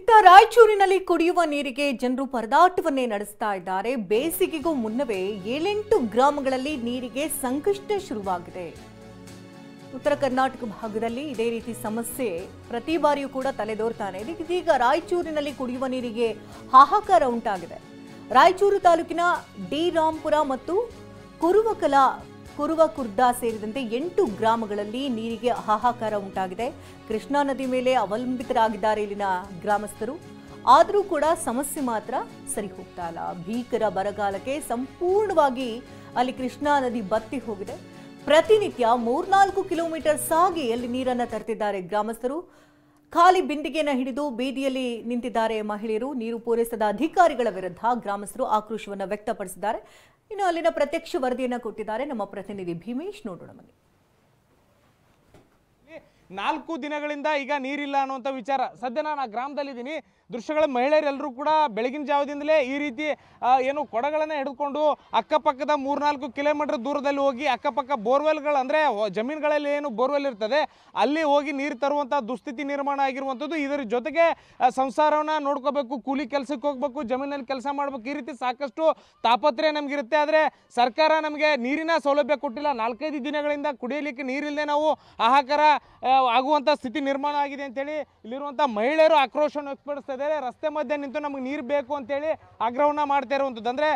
ಇತ್ತ ರಾಯಚೂರಿನಲ್ಲಿ ಕುಡಿಯುವ ನೀರಿಗೆ ಜನರು ಪರದಾಟವನ್ನೇ ನಡೆಸ್ತಾ ಇದ್ದಾರೆ. ಬೇಸಿಗೆಗೂ ಮುನ್ನವೇ 7-8 ಗ್ರಾಮಗಳಲ್ಲಿ ನೀರಿಗೆ ಸಂಕಷ್ಟ ಶುರುವಾಗಿದೆ. ಉತ್ತರ ಕರ್ನಾಟಕ ಭಾಗದಲ್ಲಿ ಇದೇ ರೀತಿ ಸಮಸ್ಯೆ ಪ್ರತಿ ಬಾರಿಯೂ ಕೂಡ ತಲೆದೋರ್ತಾನೆ ಇದೆ. ಇದೀಗ ರಾಯಚೂರಿನಲ್ಲಿ ಕುಡಿಯುವ ನೀರಿಗೆ ಹಾಹಾಕಾರ ಉಂಟಾಗಿದೆ. ರಾಯಚೂರು ತಾಲೂಕಿನ ಡಿ ರಾಂಪುರ ಮತ್ತು ಕುರುವಕುರ್ದ ಸೇರಿದಂತೆ 8 ಗ್ರಾಮಗಳಲ್ಲಿ ನೀರಿಗೆ ಹಾಹಾಕಾರ ಉಂಟಾಗಿದೆ. ಕೃಷ್ಣಾ ನದಿ ಮೇಲೆ ಅವಲಂಬಿತರಾಗಿದ್ದಾರೆ ಇಲ್ಲಿನ ಗ್ರಾಮಸ್ಥರು. ಆದರೂ ಕೂಡ ಸಮಸ್ಯೆ ಮಾತ್ರ ಸರಿ ಹೋಗ್ತಾ ಇಲ್ಲ. ಭೀಕರ ಬರಗಾಲಕ್ಕೆ ಸಂಪೂರ್ಣವಾಗಿ ಅಲ್ಲಿ ಕೃಷ್ಣಾ ನದಿ ಬತ್ತಿ ಹೋಗಿದೆ. ಪ್ರತಿನಿತ್ಯ 3-4 ಕಿಲೋಮೀಟರ್ ಸಾಗಿ ಅಲ್ಲಿ ನೀರನ್ನು ತರ್ತಿದ್ದಾರೆ ಗ್ರಾಮಸ್ಥರು. ಖಾಲಿ ಬಿಂದಿಗೆಯನ್ನು ಹಿಡಿದು ಬೀದಿಯಲ್ಲಿ ನಿಂತಿದ್ದಾರೆ ಮಹಿಳೆಯರು. ನೀರು ಪೂರೈಸದ ಅಧಿಕಾರಿಗಳ ವಿರುದ್ಧ ಗ್ರಾಮಸ್ಥರು ಆಕ್ರೋಶವನ್ನು ವ್ಯಕ್ತಪಡಿಸಿದ್ದಾರೆ. ಇನ್ನು ಅಲ್ಲಿನ ಪ್ರತ್ಯಕ್ಷ ವರದಿಯನ್ನು ಕೊಟ್ಟಿದ್ದಾರೆ ನಮ್ಮ ಪ್ರತಿನಿಧಿ ಭೀಮೇಶ್. ನೋಡೋಣ ಬನ್ನಿ. 4 ದಿನಗಳಿಂದ ಈಗ ನೀರಿಲ್ಲ ಅನ್ನುವಂಥ ವಿಚಾರ. ಸದ್ಯ ನಾನು ಆ ಗ್ರಾಮದಲ್ಲಿದ್ದೀನಿ. ದೃಶ್ಯಗಳ ಮಹಿಳೆಯರೆಲ್ಲರೂ ಕೂಡ ಬೆಳಗಿನ ಜಾವದಿಂದಲೇ ಈ ರೀತಿ ಏನು ಕೊಡಗಳನ್ನು ಹಿಡಿದುಕೊಂಡು ಅಕ್ಕಪಕ್ಕದ 3-4 ಕಿಲೋಮೀಟರ್ ದೂರದಲ್ಲಿ ಹೋಗಿ ಅಕ್ಕಪಕ್ಕ ಬೋರ್ವೆಲ್ಗಳು ಅಂದರೆ ಜಮೀನುಗಳಲ್ಲಿ ಏನು ಬೋರ್ವೆಲ್ ಇರ್ತದೆ ಅಲ್ಲಿ ಹೋಗಿ ನೀರು ತರುವಂಥ ದುಸ್ಥಿತಿ ನಿರ್ಮಾಣ ಆಗಿರುವಂಥದ್ದು. ಇದರ ಜೊತೆಗೆ ಸಂಸಾರವನ್ನು ನೋಡ್ಕೋಬೇಕು, ಕೂಲಿ ಕೆಲಸಕ್ಕೆ ಹೋಗ್ಬೇಕು, ಜಮೀನಲ್ಲಿ ಕೆಲಸ ಮಾಡಬೇಕು, ಈ ರೀತಿ ಸಾಕಷ್ಟು ತಾಪತ್ರೆ ನಮಗಿರುತ್ತೆ. ಆದರೆ ಸರ್ಕಾರ ನಮಗೆ ನೀರಿನ ಸೌಲಭ್ಯ ಕೊಟ್ಟಿಲ್ಲ. 4-5 ದಿನಗಳಿಂದ ಕುಡಿಯಲಿಕ್ಕೆ ನೀರಿಲ್ಲದೆ ನಾವು ಹಾಹಾಕಾರ ಆಗುವಂಥ ಸ್ಥಿತಿ ನಿರ್ಮಾಣ ಆಗಿದೆ ಅಂತೇಳಿ ಇಲ್ಲಿರುವಂಥ ಮಹಿಳೆಯರು ಆಕ್ರೋಶವನ್ನು ವ್ಯಕ್ತಪಡಿಸ್ತಾ ಇದ್ದಾರೆ. ರಸ್ತೆ ಮಧ್ಯೆ ನಿಂತು ನಮಗೆ ನೀರು ಬೇಕು ಅಂತೇಳಿ ಆಗ್ರಹವನ್ನು ಮಾಡ್ತಾ ಇರುವಂಥದ್ದು. ಅಂದರೆ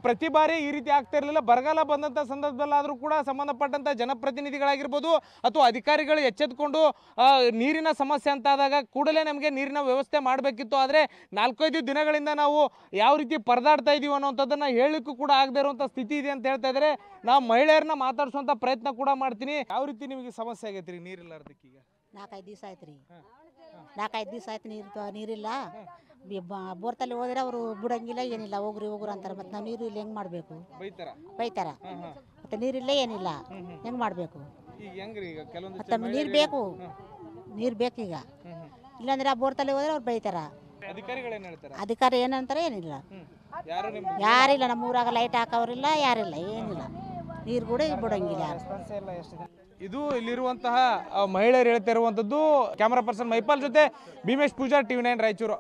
ಪ್ರತಿ ಬಾರಿ ಈ ರೀತಿ ಆಗ್ತಾ ಇರಲಿಲ್ಲ. ಬರಗಾಲ ಬಂದಂಥ ಸಂದರ್ಭದಲ್ಲಾದರೂ ಕೂಡ ಸಂಬಂಧಪಟ್ಟಂಥ ಜನಪ್ರತಿನಿಧಿಗಳಾಗಿರ್ಬೋದು ಅಥವಾ ಅಧಿಕಾರಿಗಳು ಎಚ್ಚೆತ್ತುಕೊಂಡು ನೀರಿನ ಸಮಸ್ಯೆ ಅಂತಾದಾಗ ಕೂಡಲೇ ನಮಗೆ ನೀರಿನ ವ್ಯವಸ್ಥೆ ಮಾಡಬೇಕಿತ್ತು. ಆದರೆ 4-5 ದಿನಗಳಿಂದ ನಾವು ಯಾವ ರೀತಿ ಪರದಾಡ್ತಾ ಇದೀವಿ ಅನ್ನೋಂಥದ್ದನ್ನು ಹೇಳಲಿಕ್ಕೂ ಕೂಡ ಆಗದೇ ಇರುವಂಥ ಸ್ಥಿತಿ ಇದೆ ಅಂತ ಹೇಳ್ತಾ ಇದ್ದಾರೆ. ನಾವು ಮಹಿಳೆಯರನ್ನ ಮಾತಾಡಿಸುವಂಥ ಪ್ರಯತ್ನ ಕೂಡ ಮಾಡ್ತೀನಿ. ಯಾವ ರೀತಿ ನಿಮಗೆ ಸಮಸ್ಯೆ ಆಗೈತೆ ರೀ ನೀರಿಲ್ಲಾರ್ದಕ್ಕೆ? ಈಗ 4-5 ದಿವಸ ಆಯ್ತು ರೀ. 4-5 ದಿವಸ ಆಯ್ತು ನೀರಿಲ್ಲ. ಬೋರ್ತಲ್ಲಿ ಹೋದ್ರೆ ಅವರು ಬಿಡಂಗಿಲ್ಲ, ಏನಿಲ್ಲ, ಹೋಗ್ರಿ ಅಂತಾರೆ. ಮತ್ತೆ ನಾವು ನೀರು ಇಲ್ಲ ಹೆಂಗೆ ಮಾಡಬೇಕು? ಬೈತಾರ. ಮತ್ತೆ ನೀರಿಲ್ಲ, ಏನಿಲ್ಲ, ಹೆಂಗೆ ಮಾಡಬೇಕು? ಮತ್ತೆ ನೀರು ಬೇಕು, ನೀರು ಬೇಕೀಗ. ಇಲ್ಲಾಂದ್ರೆ ಆ ಬೋರ್ತಲ್ಲಿ ಹೋದ್ರೆ ಅವ್ರು ಬೈತಾರ. ಅಧಿಕಾರಿ ಏನಂತಾರೆ? ಏನಿಲ್ಲ, ಯಾರಿಲ್ಲ. ನಮ್ಮ ಊರಾಗ ಲೈಟ್ ಹಾಕೋರಿಲ್ಲ, ಯಾರಿಲ್ಲ, ಏನಿಲ್ಲ. ನೀರು ಕೂಡ ಬಿಡಂಗಿಲ್ಲ ಯಾರು. ಇದು ಇಲ್ಲಿರುವಂತಹ ಮಹಿಳೆಯರು ಹೇಳ್ತಾ ಇರುವಂಥದ್ದು. ಕ್ಯಾಮರಾ ಪರ್ಸನ್ ಮೈಪಾಲ್ ಜೊತೆ ಭೀಮೇಶ್ ಪೂಜಾರ್, TV9 ರಾಯಚೂರು.